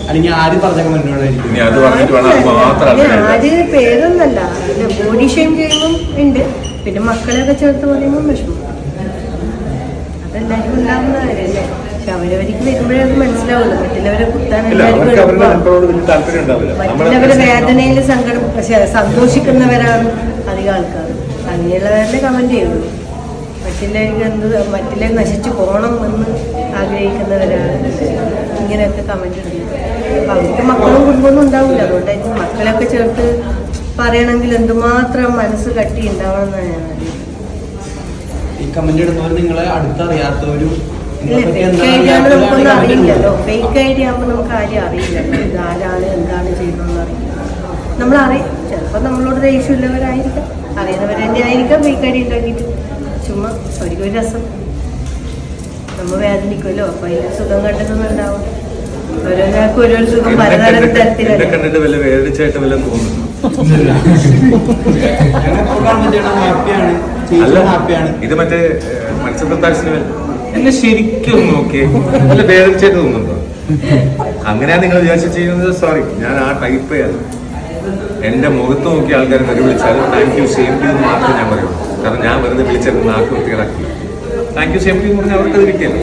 അല്ലെങ്കിൽ ആര് പറഞ്ഞ കമന്റോടായിരിക്കും ആര് പേരൊന്നല്ല, ബോഡി ഷെയിം ചെയ്യുമ്പം ഉണ്ട്. പിന്നെ മക്കളെയൊക്കെ ചേർത്ത് പറയുമ്പോൾ വിഷമം. അതെല്ലാവർക്കും ഉണ്ടാകുന്ന കാര്യമല്ലേ. പക്ഷെ അവരവർക്ക് വരുമ്പോഴേ അത് മനസ്സിലാവുള്ളൂ. മറ്റുള്ളവരെ കുത്താൻ മറ്റുള്ളവരെ വേദനയിൽ സന്തോഷിക്കുന്നവരാണ് അധികം ആൾക്കാർ. അങ്ങനെയുള്ളവരുടെ കമന്റ് ചെയ്യുള്ളൂ. മറ്റുള്ളവർ നശിച്ചു പോകണം എന്ന് ആഗ്രഹിക്കുന്നവരാണ് ഇങ്ങനെയൊക്കെ കമന്റ് ഇടുന്നത്. അപ്പൊ അവർക്ക് മക്കളും കുടുംബമൊന്നും ഉണ്ടാവില്ല. അതുകൊണ്ടായിരിക്കും മക്കളൊക്കെ ചേർത്ത് പറയണമെങ്കിൽ എന്തുമാത്രം മനസ്സ് കട്ടി ഉണ്ടാവണം എന്നാണ് ഞാൻ അറിയുന്നത്. ഈ കമന്റ് ഇടുന്നവർ നിങ്ങളെ അടുത്തറിയാത്തവരും നമുക്കൊന്നും അറിയില്ലല്ലോ. ഫേക്ക് ഐഡിയ ആകുമ്പോൾ നമുക്ക് ആരും അറിയില്ലല്ലോ. ഇതാരാണ് എന്താണ് ചെയ്യുന്നതെന്ന് അറിയില്ല. നമ്മളറിയാം. ചിലപ്പോൾ നമ്മളോട് ദേഷ്യമുള്ളവരായിരിക്കാം, അറിയുന്നവർ തന്നെ ആയിരിക്കാം ഫേക്ക് ഐഡിയ ഉണ്ടാക്കിയിട്ട്. ചുമ്മാ ഒരിക്കലും ഒരു രസം നമ്മൾ വേദനിക്കുമല്ലോ. അപ്പൊ അതിന് സുഖം കണ്ടെത്തുന്നുണ്ടാവും. ഓരോരാൾക്കും ഓരോ സുഖം പലതരം തരത്തിലല്ലേ. ഇത് മറ്റേ മത്സ്യപ്രത്താശിന് എന്നെ ശരിക്കും നോക്കിയേ നല്ല വേദനിച്ചായിട്ട് തോന്നുന്നുണ്ടോ? അങ്ങനെയാ നിങ്ങൾ വിചാരിച്ചു ചെയ്യുന്നത്? സോറി, ഞാൻ ആ ടൈപ്പ് ചെയ്യാതെ എന്റെ മുഖത്ത് നോക്കി ആൾക്കാരെ തെറി വിളിച്ചാലും താങ്ക് യു സെയിം ടു എന്ന് മാത്രമേ ഞാൻ പറയുള്ളൂ. കാരണം ഞാൻ വെറുതെ വിളിച്ചത് നാക്ക് വൃത്തികളാക്കി. താങ്ക് യു സെയിം ടു എന്ന് പറഞ്ഞാൽ അവർക്ക് അത് കിട്ടിയല്ലോ.